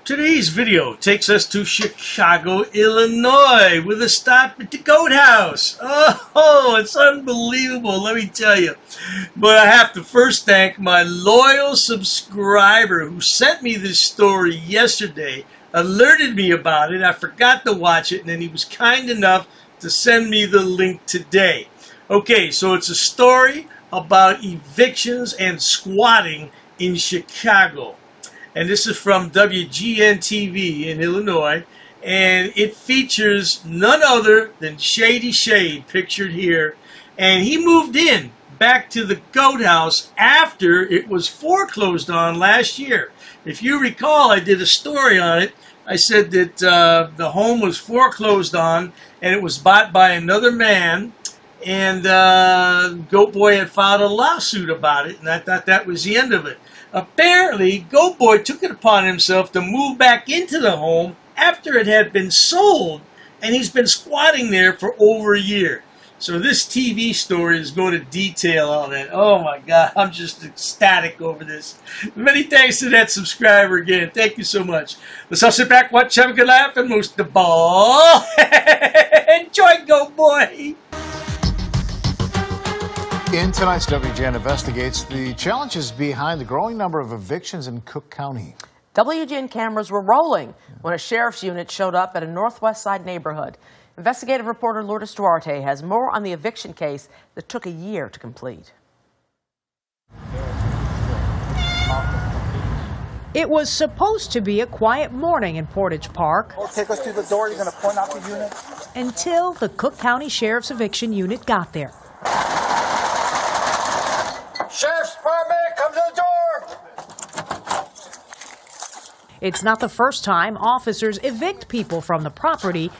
Today's video takes us to Chicago, Illinois, with a stop at the Goat House. Oh, it's unbelievable, let me tell you. But I have to first thank my loyal subscriber who sent me this story yesterday, alerted me about it. I forgot to watch it, and then he was kind enough to send me the link today. Okay, so it's a story about evictions and squatting in Chicago. And this is from WGN-TV in Illinois, and it features none other than Shady Shade, pictured here. And he moved in back to the Goat House after it was foreclosed on last year. If you recall, I did a story on it. I said that the home was foreclosed on, and it was bought by another man, and GoatBoy had filed a lawsuit about it, and I thought that was the end of it. Apparently, GoatBoy took it upon himself to move back into the home after it had been sold, and he's been squatting there for over a year. So this TV story is going to detail all that. Oh my God, I'm just ecstatic over this. Many thanks to that subscriber again. Thank you so much. Let's all sit back, watch, have a good laugh, and most of all, enjoy GoatBoy. In tonight's WGN Investigates, the challenges behind the growing number of evictions in Cook County. WGN cameras were rolling when a sheriff's unit showed up at a Northwest Side neighborhood. Investigative reporter Lourdes Duarte has more on the eviction case that took a year to complete. It was supposed to be a quiet morning in Portage Park. Take us through the door. You're going to point out the unit. Until the Cook County Sheriff's eviction unit got there. Sheriff's Department, come to the door! It's not the first time officers evict people from the property.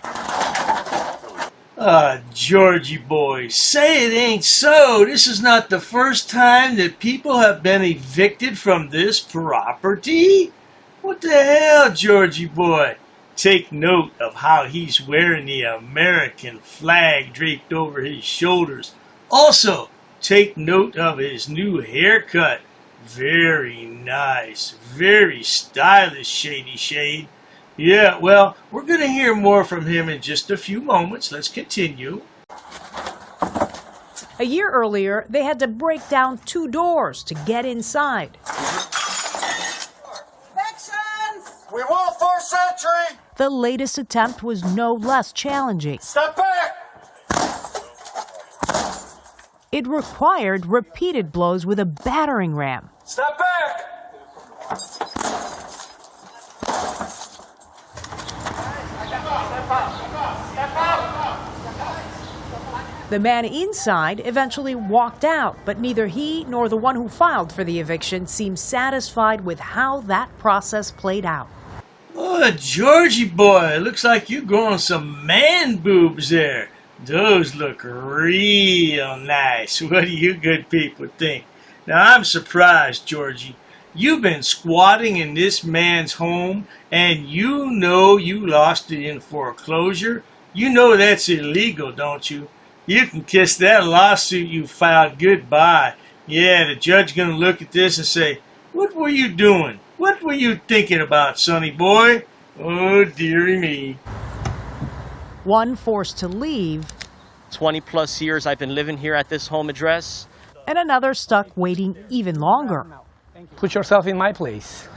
Georgie Boy, say it ain't so. This is not the first time that people have been evicted from this property. What the hell, Georgie Boy? Take note of how he's wearing the American flag draped over his shoulders. Also, take note of his new haircut. Very nice, very stylish, Shady Shade. Yeah, well, we're going to hear more from him in just a few moments. Let's continue. A year earlier, they had to break down 2 doors to get inside. Evictions! We want forced entry! The latest attempt was no less challenging. Step back! It required repeated blows with a battering ram. Step back! The man inside eventually walked out, but neither he nor the one who filed for the eviction seemed satisfied with how that process played out. Oh, Georgie Boy, looks like you're growing some man boobs there. Those look real nice. What do you good people think? Now, I'm surprised, Georgie. You've been squatting in this man's home, and you know you lost it in foreclosure. You know that's illegal, don't you? You can kiss that lawsuit you filed goodbye. Yeah, the judge gonna look at this and say, what were you doing? What were you thinking about, sonny boy? Oh, dearie me. One forced to leave. 20 plus years I've been living here at this home address. And another stuck waiting even longer. Put yourself in my place.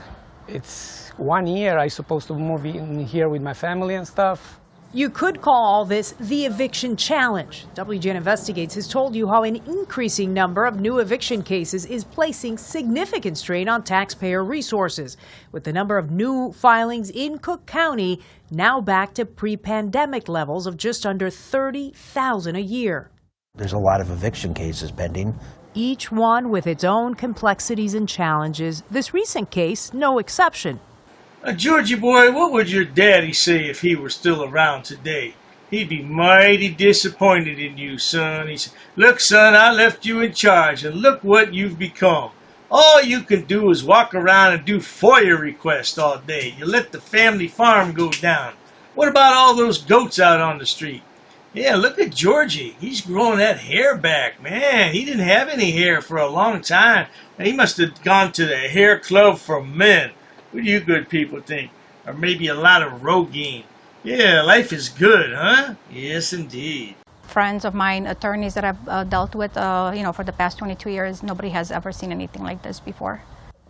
It's 1 year I'm supposed to move in here with my family and stuff. You could call this the eviction challenge. WGN Investigates has told you how an increasing number of new eviction cases is placing significant strain on taxpayer resources, with the number of new filings in Cook County now back to pre-pandemic levels of just under 30,000 a year. There's a lot of eviction cases pending. Each one with its own complexities and challenges, this recent case no exception. Georgie Boy, what would your daddy say if he were still around today? He'd be mighty disappointed in you, son. He said, look, son, I left you in charge, and look what you've become. All you can do is walk around and do FOIA requests all day. You let the family farm go down. What about all those goats out on the street? Yeah, look at Georgie. He's growing that hair back. Man, he didn't have any hair for a long time. He must have gone to the hair club for men. What do you good people think? or maybe a lot of Rogaine. Yeah, life is good, huh? Yes, indeed. Friends of mine, attorneys that I've dealt with, for the past 22 years, nobody has ever seen anything like this before.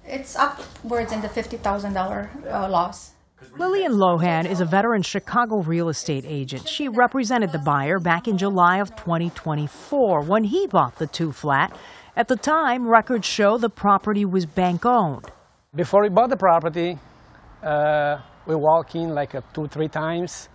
It's upwards in the $50,000 loss. Lillian Lohan is a veteran Chicago real estate agent. She represented the buyer back in July of 2024 when he bought the 2-flat. At the time, records show the property was bank-owned. Before we bought the property, we walked in like 2-3 times.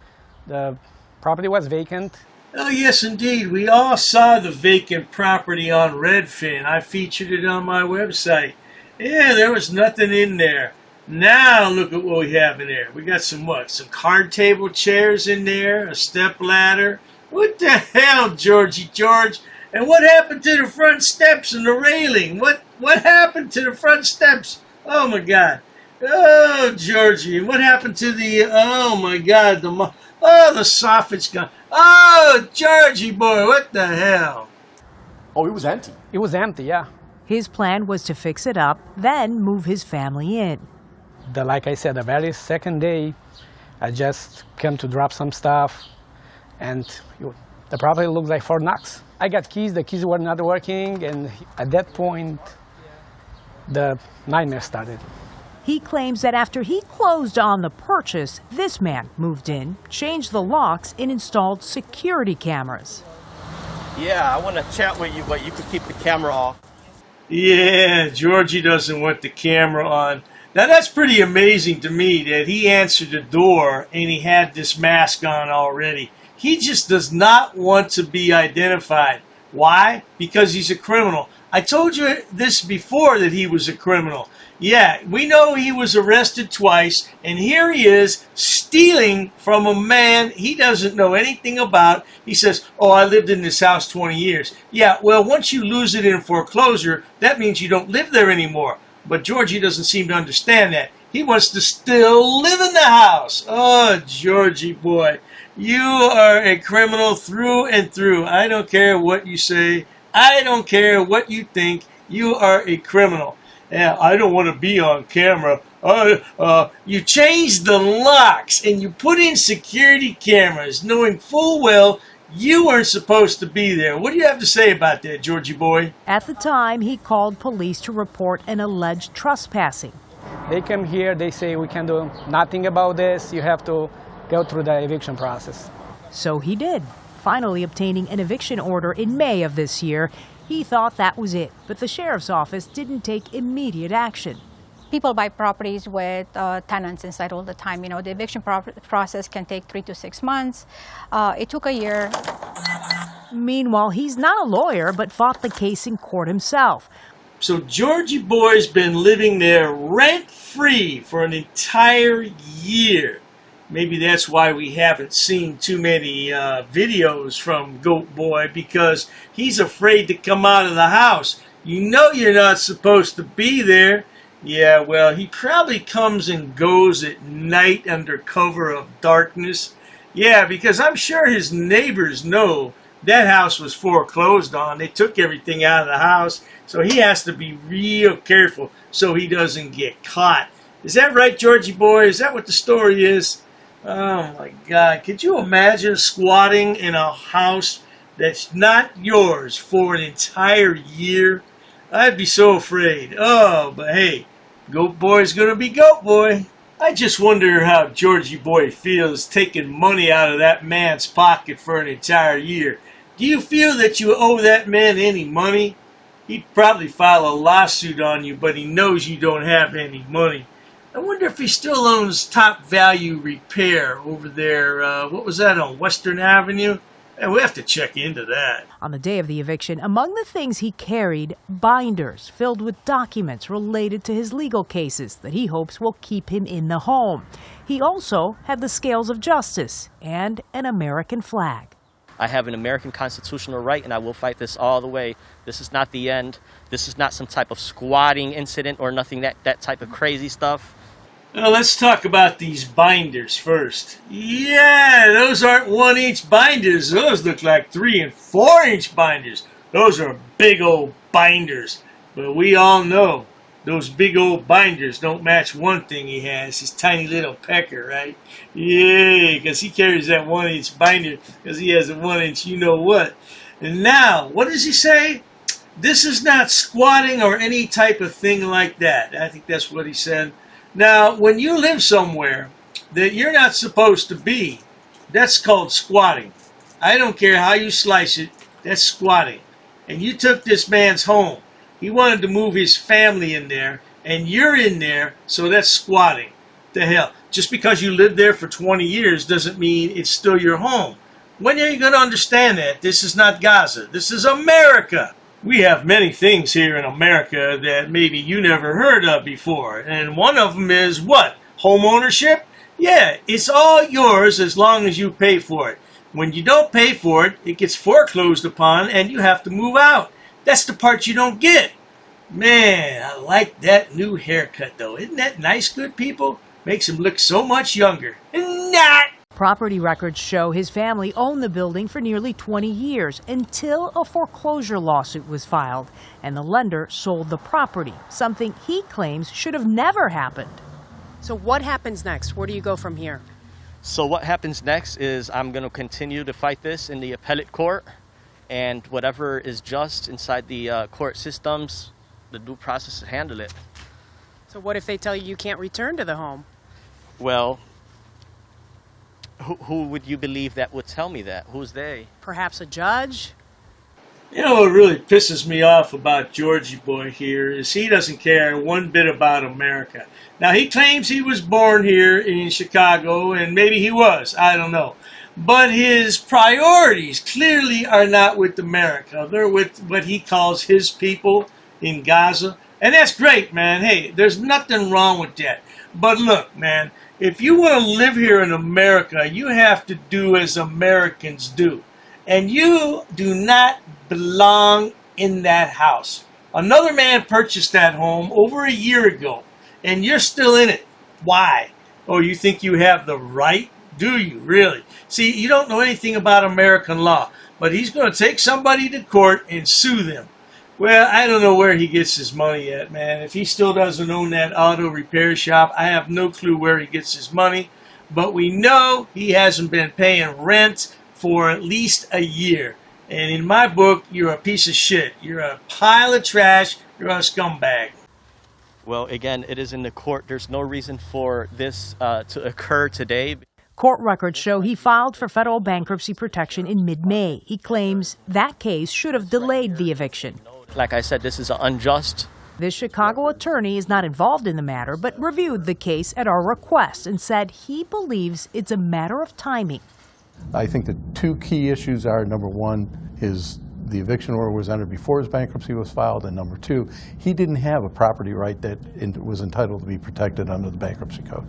The property was vacant. Oh, yes, indeed. We all saw the vacant property on Redfin. I featured it on my website. Yeah, there was nothing in there. Now look at what we have in there. We got some card table chairs in there, a step ladder. What the hell, Georgie George? And what happened to the front steps and the railing? What happened to the front steps? Oh my God. Oh, Georgie. What happened to the, oh my God, the soffit's gone. Oh, Georgie boy, what the hell? Oh, it was empty. It was empty, yeah. His plan was to fix it up, then move his family in. Like I said, the very second day, I just came to drop some stuff, and the property looks like Fort Knox. I got keys, the keys were not working, and at that point, the nightmare started. He claims that after he closed on the purchase, this man moved in, changed the locks, and installed security cameras. Yeah, I want to chat with you, but you could keep the camera off. Yeah, Georgie doesn't want the camera on. Now, that's pretty amazing to me that he answered the door and he had this mask on already. He just does not want to be identified. Why? Because he's a criminal. I told you this before, that he was a criminal. Yeah, we know he was arrested twice, and here he is stealing from a man he doesn't know anything about. He says, oh, I lived in this house 20 years. Yeah, well, once you lose it in foreclosure, that means you don't live there anymore. But Georgie doesn't seem to understand that. He wants to still live in the house. Oh, Georgie boy, you are a criminal through and through. I don't care what you say. I don't care what you think. You are a criminal. Yeah, I don't want to be on camera. You changed the locks and you put in security cameras, knowing full well you weren't supposed to be there. What do you have to say about that, Georgie boy? At the time, he called police to report an alleged trespassing. They come here, they say, we can do nothing about this. You have to go through the eviction process. So he did, finally obtaining an eviction order in May of this year. He thought that was it, but the sheriff's office didn't take immediate action. People buy properties with tenants inside all the time. You know, the eviction process can take 3 to 6 months. It took a year. Meanwhile, he's not a lawyer, but fought the case in court himself. So Georgie boy's been living there rent-free for an entire year. Maybe that's why we haven't seen too many videos from GoatBoy, because he's afraid to come out of the house. You know you're not supposed to be there. Yeah, well, he probably comes and goes at night under cover of darkness. Yeah, because I'm sure his neighbors know that house was foreclosed on. They took everything out of the house, so he has to be real careful so he doesn't get caught. Is that right, Georgie boy? Is that what the story is? Oh my God, could you imagine squatting in a house that's not yours for an entire year? I'd be so afraid. Oh, but hey, Goat Boy's gonna be Goat Boy. I just wonder how Georgie Boy feels taking money out of that man's pocket for an entire year. Do you feel that you owe that man any money? He'd probably file a lawsuit on you, but he knows you don't have any money. I wonder if he still owns Top Value Repair over there. What was that, on Western Avenue? And we have to check into that. On the day of the eviction, among the things he carried, binders filled with documents related to his legal cases that he hopes will keep him in the home. He also had the scales of justice and an American flag. I have an American constitutional right, and I will fight this all the way. This is not the end. This is not some type of squatting incident or nothing, that type of crazy stuff. Well, let's talk about these binders first. Yeah, those aren't 1-inch binders. Those look like 3- and 4-inch binders. Those are big old binders. But we all know those big old binders don't match one thing he has, his tiny little pecker, right? Yeah, because he carries that 1-inch binder because he has a 1-inch you-know-what. And now, what does he say? This is not squatting or any type of thing like that. I think that's what he said. Now, when you live somewhere that you're not supposed to be, that's called squatting. I don't care how you slice it, that's squatting. And you took this man's home. He wanted to move his family in there, and you're in there, so that's squatting. The hell. Just because you lived there for 20 years doesn't mean it's still your home. When are you going to understand that? This is not Gaza. This is America. We have many things here in America that maybe you never heard of before. And one of them is what? Home ownership? Yeah, it's all yours as long as you pay for it. When you don't pay for it, it gets foreclosed upon and you have to move out. That's the part you don't get. Man, I like that new haircut though. Isn't that nice, good people? Makes him look so much younger. Not. Property records show his family owned the building for nearly 20 years until a foreclosure lawsuit was filed and the lender sold the property, something he claims should have never happened. So what happens next? Where do you go from here? So what happens next is I'm going to continue to fight this in the appellate court, and whatever is just inside the court systems, the due process to handle it. So what if they tell you can't return to the home? Well, who would you believe that would tell me that? Who's they? Perhaps a judge? You know what really pisses me off about Georgie Boy here is he doesn't care one bit about America. Now, he claims he was born here in Chicago, and maybe he was, I don't know. But his priorities clearly are not with America. They're with what he calls his people in Gaza. And that's great, man. Hey, there's nothing wrong with that. But look, man, if you want to live here in America, you have to do as Americans do. And you do not belong in that house. Another man purchased that home over a year ago, and you're still in it. Why? Oh, you think you have the right? Do you really? See, you don't know anything about American law, but he's going to take somebody to court and sue them. Well, I don't know where he gets his money at, man. If he still doesn't own that auto repair shop, I have no clue where he gets his money. But we know he hasn't been paying rent for at least a year. And in my book, you're a piece of shit. You're a pile of trash. You're a scumbag. Well, again, it is in the court. There's no reason for this to occur today. Court records show he filed for federal bankruptcy protection in mid-May. He claims that case should have delayed the eviction. Like I said, this is unjust. This Chicago attorney is not involved in the matter, but reviewed the case at our request and said he believes it's a matter of timing. I think the two key issues are, number one, the eviction order was entered before his bankruptcy was filed, and number two, he didn't have a property right that was entitled to be protected under the bankruptcy code.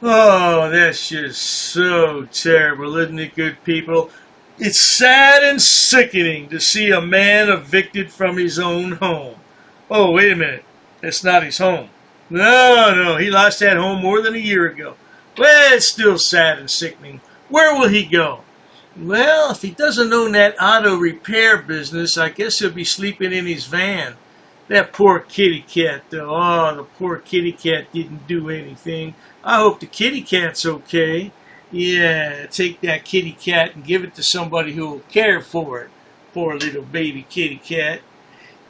Oh, that shit is so terrible, isn't it, good people? It's sad and sickening to see a man evicted from his own home. Oh, wait a minute. That's not his home. No, he lost that home more than a year ago. Well, it's still sad and sickening. Where will he go? Well, if he doesn't own that auto repair business, I guess he'll be sleeping in his van. That poor kitty cat, though. Oh, the poor kitty cat didn't do anything. I hope the kitty cat's okay. Yeah, take that kitty cat and give it to somebody who will care for it. Poor little baby kitty cat.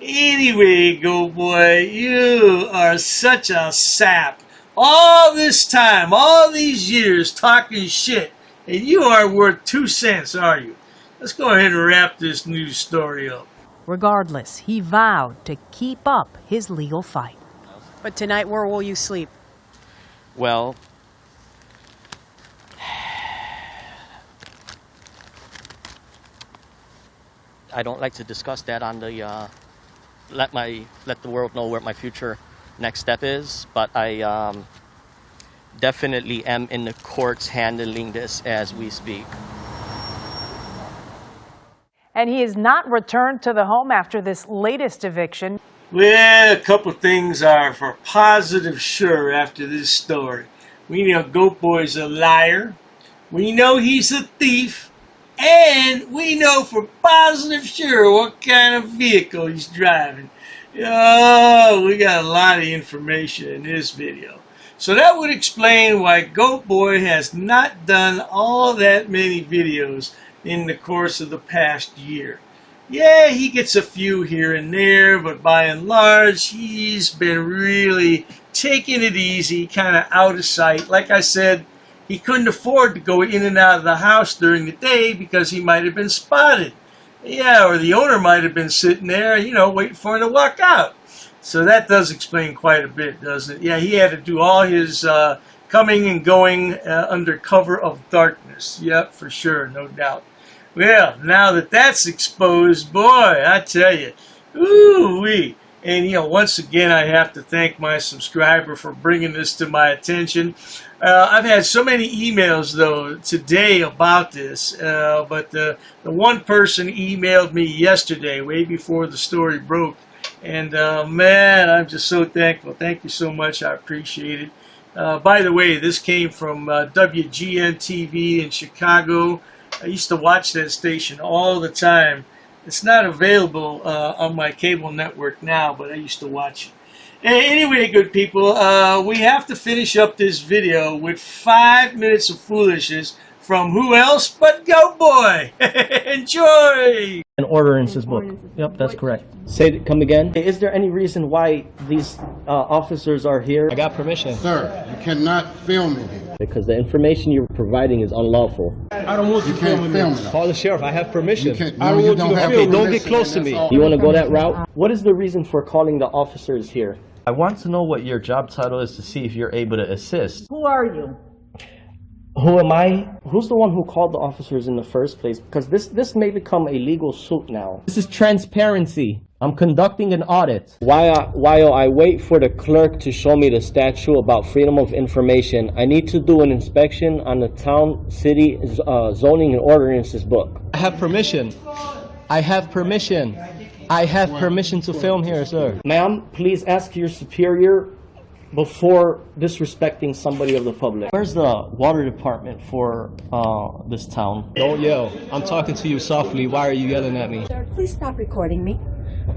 Anyway, GoatBoy, you are such a sap. All this time, all these years talking shit, and you are worth 2 cents, are you? Let's go ahead and wrap this news story up. Regardless, he vowed to keep up his legal fight. But tonight, where will you sleep? Well, I don't like to discuss that on the let the world know where my future next step is, but I definitely am in the courts handling this as we speak. And he has not returned to the home after this latest eviction. Well, a couple things are for positive sure after this story. We know GoatBoy's a liar. We know he's a thief. And we know for positive sure what kind of vehicle he's driving. Oh, we got a lot of information in this video. So that would explain why GoatBoy has not done all that many videos in the course of the past year. Yeah, he gets a few here and there, but by and large, he's been really taking it easy, kind of out of sight. Like I said, he couldn't afford to go in and out of the house during the day because he might have been spotted. Yeah, or the owner might have been sitting there, you know, waiting for him to walk out. So that does explain quite a bit, doesn't it? Yeah, he had to do all his coming and going under cover of darkness. Yep, for sure, no doubt. Well, now that that's exposed, boy, I tell you, ooh-wee. And, you know, once again, I have to thank my subscriber for bringing this to my attention. I've had so many emails, though, today about this, but the one person emailed me yesterday, way before the story broke, and, man, I'm just so thankful. Thank you so much. I appreciate it. By the way, this came from WGN-TV in Chicago. I used to watch that station all the time. It's not available on my cable network now, but I used to watch it. Anyway, good people, we have to finish up this video with 5 minutes of foolishness from who else but GoatBoy. Enjoy! An ordinances book. Yep, that's correct. Come again. Is there any reason why these officers are here? I got permission. Sir, you cannot film in here. Because the information you're providing is unlawful. I don't want you to film it. Call the sheriff. I have permission. I don't want you to film. Okay, don't get close to me. You want to go that route? What is the reason for calling the officers here? I want to know what your job title is to see if you're able to assist. Who are you? Who am I? Who's the one who called the officers in the first place? Because this may become a legal suit now. This is transparency. I'm conducting an audit. While I wait for the clerk to show me the statute about freedom of information, I need to do an inspection on the town, city, zoning and ordinances book. I have permission. I have permission. I have permission to film here, sir. Ma'am, please ask your superior before disrespecting somebody of the public. Where's the water department for this town? Don't yell. I'm talking to you softly. Why are you yelling at me? Sir, please stop recording me.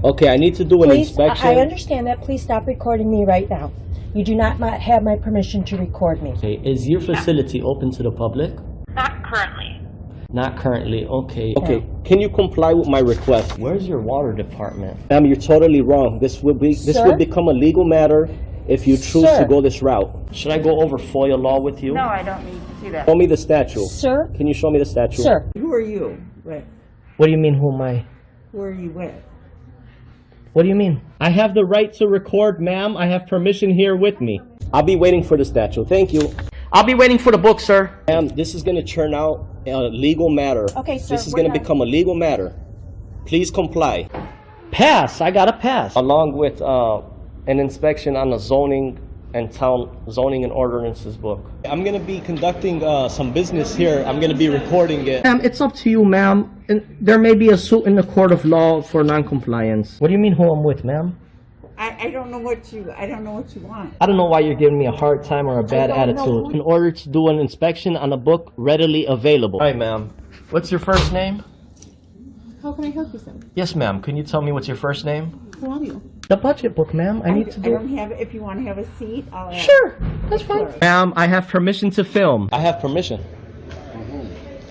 Okay, I need to do an inspection. I understand that. Please stop recording me right now. You do not have my permission to record me. Okay, is your facility open to the public? Not currently. Not currently, okay. Okay, can you comply with my request? Where's your water department? Ma'am, you're totally wrong. This will become a legal matter if you choose to go this route. Should I go over FOIA law with you? No, I don't need to do that. Show me the statute. Sir? Can you show me the statute? Sir. Who are you with? What do you mean, who am I? Who are you with? What do you mean? I have the right to record, ma'am. I have permission here with me. I'll be waiting for the statute. Thank you. I'll be waiting for the book, sir. Ma'am, this is going to turn out a legal matter. Okay, sir. This is going to become a legal matter. Please comply. Pass. I got to pass. Along with an inspection on the zoning and town zoning and ordinances book. I'm going to be conducting some business here. I'm going to be recording it. Ma'am, it's up to you, ma'am. And there may be a suit in the court of law for non-compliance. What do you mean who I'm with, ma'am? I don't know what you want. I don't know why you're giving me a hard time or a bad attitude. In order to do an inspection on a book readily available. Hi, ma'am. What's your first name? How can I help you, sir? Yes, ma'am. Can you tell me what's your first name? Who are you? The budget book, ma'am. I need to do. I don't have it. If you want to have a seat, I'll ask. Sure, that's fine. Ma'am, I have permission to film. I have permission.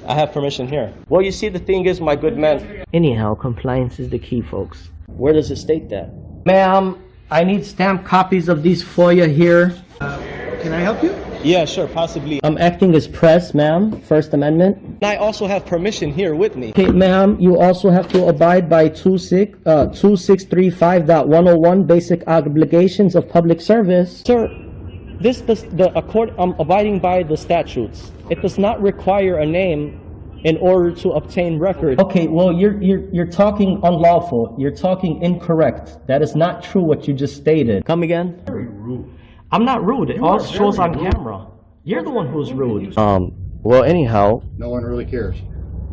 I have permission here. Well, you see, the thing is, my good man. Anyhow, compliance is the key, folks. Where does it state that? Ma'am, I need stamped copies of these FOIA here. Can I help you? Yeah, sure, possibly. I'm acting as press, ma'am. First Amendment. I also have permission here with me. Okay, ma'am, you also have to abide by 2635.101 basic obligations of public service. Sir, I'm abiding by the statutes. It does not require a name in order to obtain record. Okay, well, you're talking unlawful. You're talking incorrect. That is not true what you just stated. Come again? Very rude. I'm not rude. It all shows on camera. You're the one who's rude. Well, anyhow. No one really cares.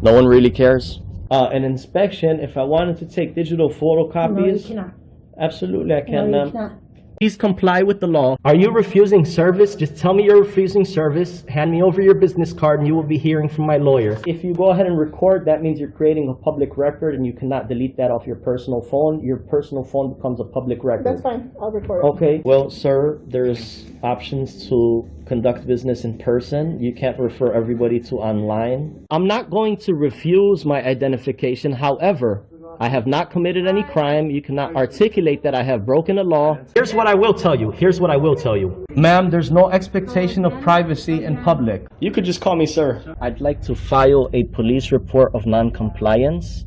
No one really cares? An inspection, if I wanted to take digital photocopies. No, you cannot. Absolutely, I can, No, ma'am. you cannot. Please comply with the law. Are you refusing service? Just tell me you're refusing service. Hand me over your business card and you will be hearing from my lawyer. If you go ahead and record, that means you're creating a public record and you cannot delete that off your personal phone. Your personal phone becomes a public record. That's fine. I'll record it. Okay. Well, sir, there's options to conduct business in person. You can't refer everybody to online. I'm not going to refuse my identification. However, I have not committed any crime. You cannot articulate that I have broken the law. Here's what I will tell you. Here's what I will tell you. Ma'am, there's no expectation of privacy in public. You could just call me sir. I'd like to file a police report of non-compliance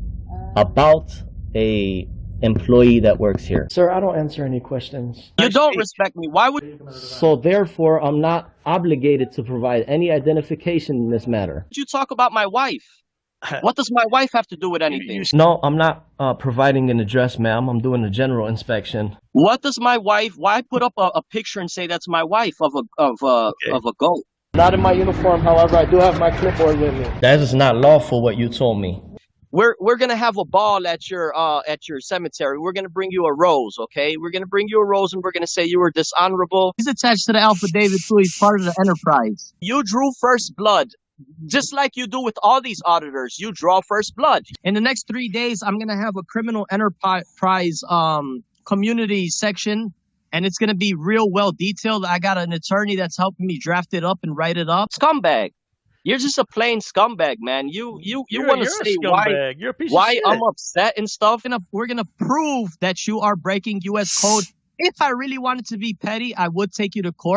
about a employee that works here. Sir, I don't answer any questions. You don't respect me. Why would... So therefore, I'm not obligated to provide any identification in this matter. you talk about my wife? What does my wife have to do with anything? No, I'm not providing an address, ma'am. I'm doing a general inspection. What does my wife... Why put up a picture and say that's my wife of a goat? Not in my uniform, however, I do have my clipboard with me. That is not lawful, what you told me. We're gonna have a ball at your cemetery. We're gonna bring you a rose, okay? We're gonna bring you a rose and we're gonna say you were dishonorable. He's attached to the affidavit too. He's part of the enterprise. You drew first blood. Just like you do with all these auditors, you draw first blood. In the next 3 days, I'm gonna have a criminal enterprise community section, and it's gonna be real well detailed. I got an attorney that's helping me draft it up and write it up. Scumbag. You're just a plain scumbag, man. You want to say why I'm upset and stuff. We're gonna prove that you are breaking U.S. code. If I really wanted to be petty, I would take you to court.